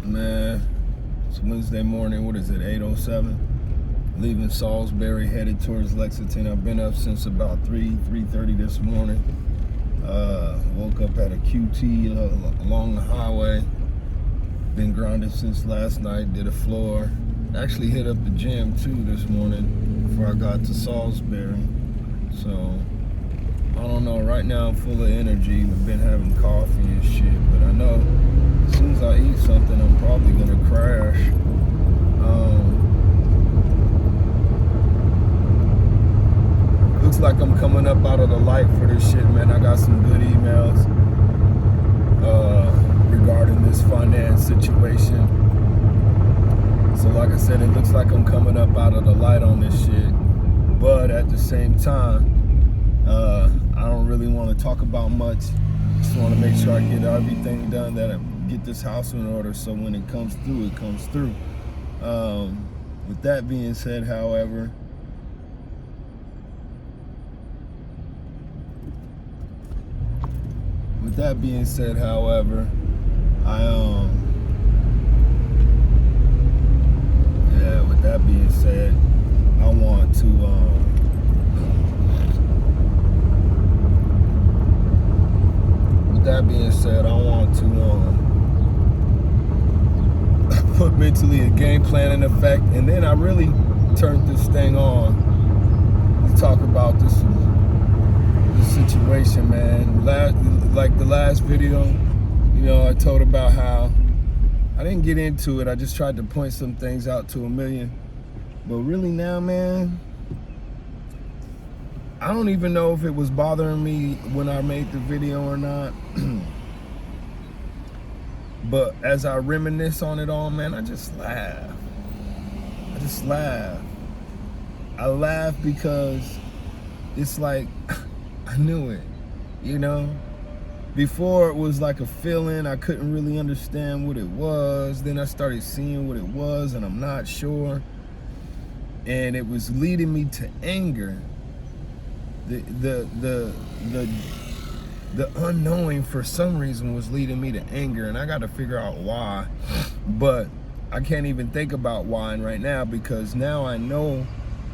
Man, it's Wednesday morning. What is it, 8:07? Leaving Salisbury, headed towards Lexington. I've been up since about 3:30 this morning. Woke up at a QT along the highway. Been grinding since last night. Did a floor. Actually hit up the gym too this morning before I got to Salisbury. So I don't know. Right now I'm full of energy. I've been having coffee and shit, but I know as soon as I eat something, I'm probably gonna crash. Looks like I'm coming up out of the light for this shit, man. I got some good emails regarding this finance situation. So like I said, it looks like I'm coming up out of the light on this shit. But at the same time, I don't really want to talk about much. Just want to make sure I get everything done, that I get this house in order, so when it comes through, it comes through. With that being said, however, I want to put mentally a game plan in effect, and then I really turned this thing on to talk about this situation, man. Like the last video, I told about how I didn't get into it. I just tried to point some things out to Amelia. But really now, man, I don't even know if it was bothering me when I made the video or not. But as I reminisce on it all, man, I just laugh. I laugh because it's like, I knew it, Before it was like a feeling, I couldn't really understand what it was. Then I started seeing what it was, and I'm not sure. And it was leading me to anger. The unknowing, for some reason, was leading me to anger, and I got to figure out why. But I can't even think about why right now, because now I know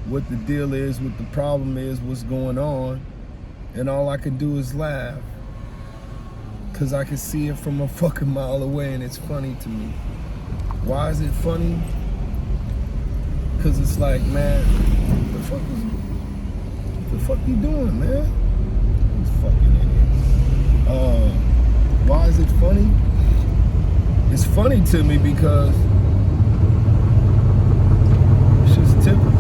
what the deal is, what the problem is, what's going on, and all I can do is laugh, because I can see it from a fucking mile away, and it's funny to me. Why is it funny? Because it's like, man, what the fuck you doing, man? These fucking idiots. Why is it funny? It's funny to me because it's just typical.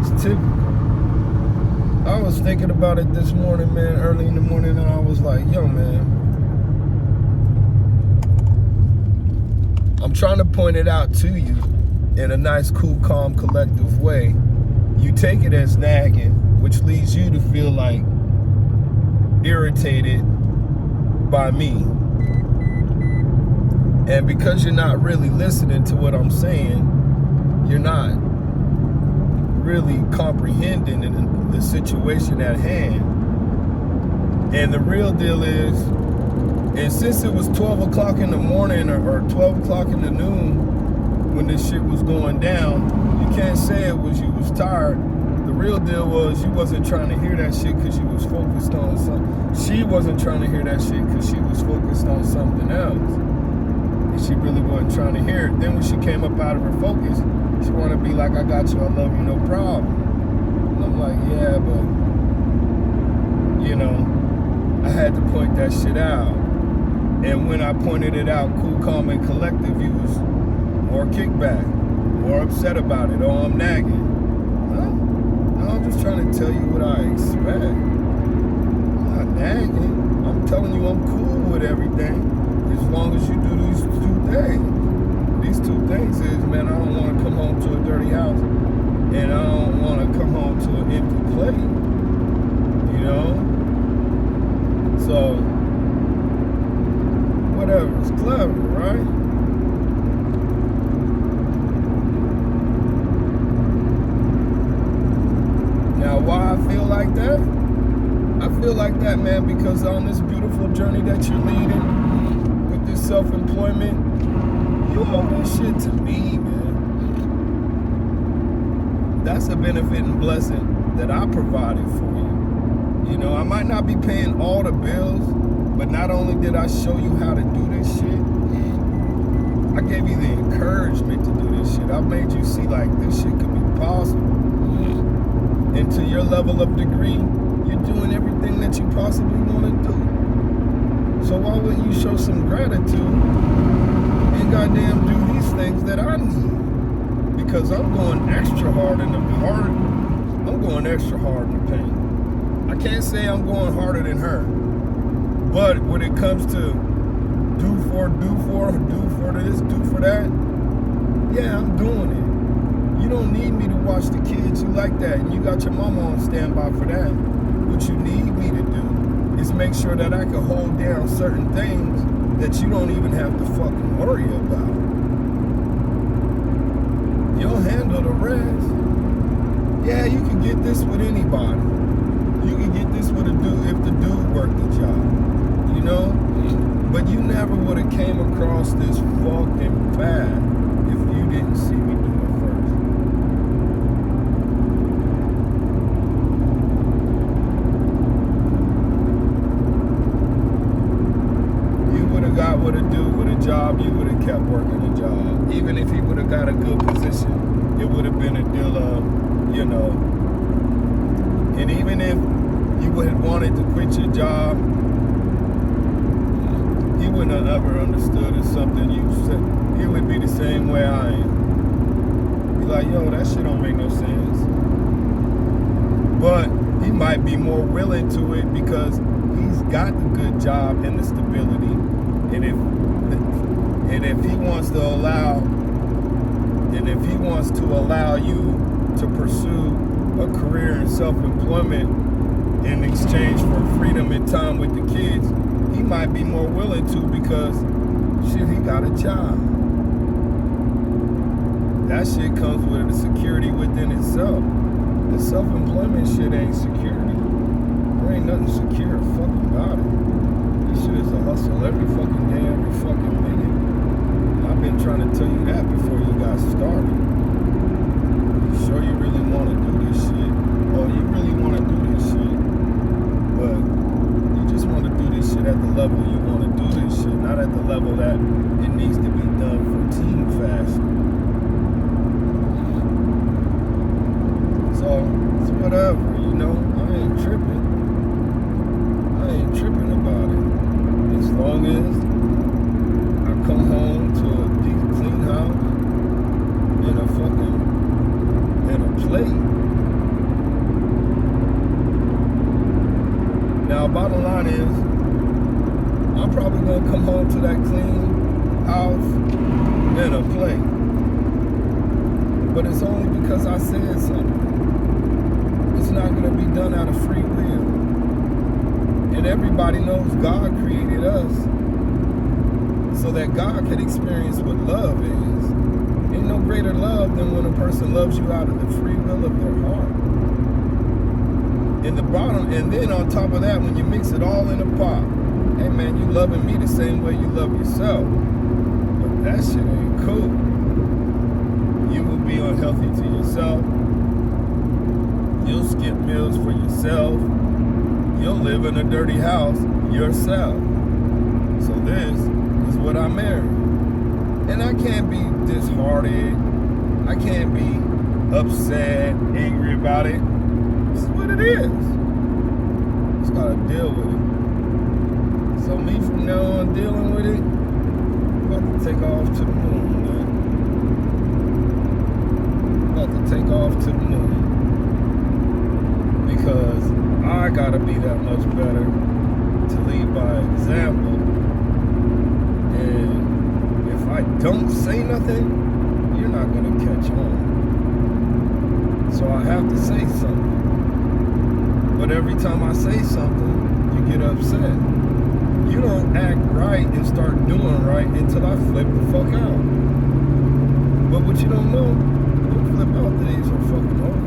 It's typical. I was thinking about it this morning, man, early in the morning, and I was like, yo, man, I'm trying to point it out to you in a nice, cool, calm, collective way. You take it as nagging, which leads you to feel like irritated by me. And because you're not really listening to what I'm saying, you're not really comprehending the situation at hand. And the real deal is, and since it was 12 o'clock in the morning or 12 o'clock in the noon when this shit was going down, you can't say it was you was tired. The real deal was you wasn't trying to hear that shit because you was focused on something. She wasn't trying to hear that shit because she was focused on something else. And she really wasn't trying to hear it. Then when she came up out of her focus, she wanted to be like, I got you, I love you, no problem. And I'm like, yeah, but, I had to point that shit out. And when I pointed it out, cool, calm, and collective, you was more kickback, more upset about it, or I'm nagging. I'm just trying to tell you what I expect. I'm not nagging. I'm telling you I'm cool with everything as long as you do these two things. These two things is, man, I don't want to come home to a dirty house, and I don't want to come home to an empty plate. So, whatever. It's clever, right? Now, why I feel like that? I feel like that, man, because on this beautiful journey that you're leading, with this self-employment, you owe this shit to me, man. That's a benefit and blessing that I provided for you. You know, I might not be paying all the bills, but not only did I show you how to do this shit, I gave you the encouragement to do this shit. I made you see like this shit could be possible. And to your level of degree, you're doing everything that you possibly want to do. So why wouldn't you show some gratitude and goddamn do these things that I need? Because I'm going extra hard in the heart. I'm going extra hard in the paint. I can't say I'm going harder than her. But when it comes to do for this, do for that, yeah, I'm doing it. You don't need me to watch the kids. You like that. And you got your mama on standby for that. What you need me to do is make sure that I can hold down certain things that you don't even have to fucking worry about. You'll handle the rest. Yeah, you can get this with anybody. You can get this with a dude if the dude worked the job. You know? But you never would have came across this fucking path if you didn't see me do it first. You would have got what a dude with a job, you would have kept working a job. Even if he would have got a good position, it would have been a deal of, you know. And even if you would have wanted to quit your job, he wouldn't have ever understood it's something you said. He would be the same way I am. Be like, yo, that shit don't make no sense. But he might be more willing to it because he's got the good job and the stability. And if he wants to allow you to pursue a career in self-employment in exchange for freedom and time with the kids, he might be more willing to because shit, he got a job. That shit comes with a security within itself. The self-employment shit ain't security. There ain't nothing secure fucking about it. This shit is a hustle every fucking day, every fucking minute. And I've been trying to tell you that before you got started. You sure you really want to do this shit? Oh, you really want to do this shit? But you just want to do this shit at the level you want to do this shit, not at the level that it needs to be done for team fashion. So, it's whatever, you know, I ain't tripping. I ain't tripping about it. As long as I come home to a deep clean house and a plate. Now, bottom line is, I'm probably gonna come home to that clean house and a plate. But it's only because I said something. It's not gonna be done out of free will. And everybody knows God created us so that God can experience what love is. Ain't no greater love than when a person loves you out of the free will of their heart. In the bottom, and then on top of that, when you mix it all in a pot, hey man, you loving me the same way you love yourself. But that shit ain't cool. You will be unhealthy to yourself. You'll skip meals for yourself. You'll live in a dirty house yourself. So this is what I married. And I can't be disheartened. I can't be upset, angry about it. This is what it is. Just gotta deal with it. So me from now on dealing with it, I'm about to take off to the moon, man. I'm about to take off to the moon. Because I gotta be that much better to lead by example. And if I don't say nothing, you're not gonna catch on. So I have to say something. But every time I say something, you get upset. You don't act right and start doing right until I flip the fuck out. But what you don't know, your flip out days are fucking over.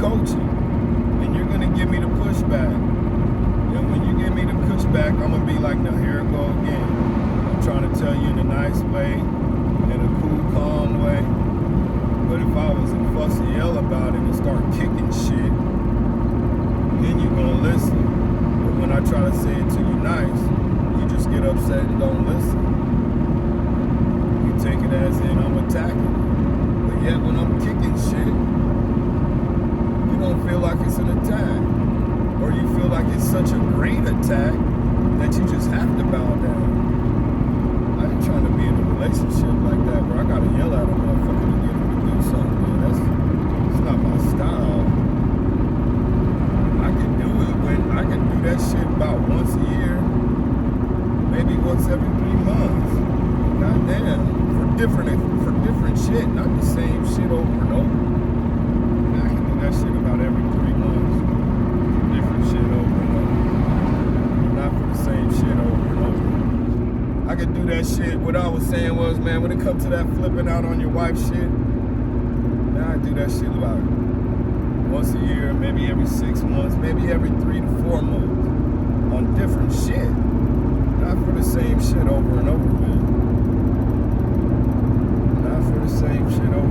coaching, and you're gonna give me the pushback. And when you give me the pushback, I'm gonna be like, now here it go again. I'm trying to tell you in a nice way, in a cool, calm way. But if I was to fuss and yell about it and start kicking shit, then you're gonna listen. But when I try to say it to you nice, you just get upset and don't listen. You take it as in I'm attacking. But yet when I'm kicking shit, you don't feel like it's an attack. Or you feel like it's such a great attack that you just have to bow down. I ain't trying to be in a relationship like that where I gotta yell at a motherfucker to get him to do something, man. That's not my style. I can do it I can do that shit about once a year, maybe once every 3 months. Goddamn. For different shit, not the same shit over and over. I can do that shit about every 3 months. Different shit over and over. Not for the same shit over and over. I could do that shit. What I was saying was, man, when it comes to that flipping out on your wife shit, man, I do that shit about once a year, maybe every 6 months, maybe every 3 to 4 months on different shit. Not for the same shit over and over, man. Not for the same shit over.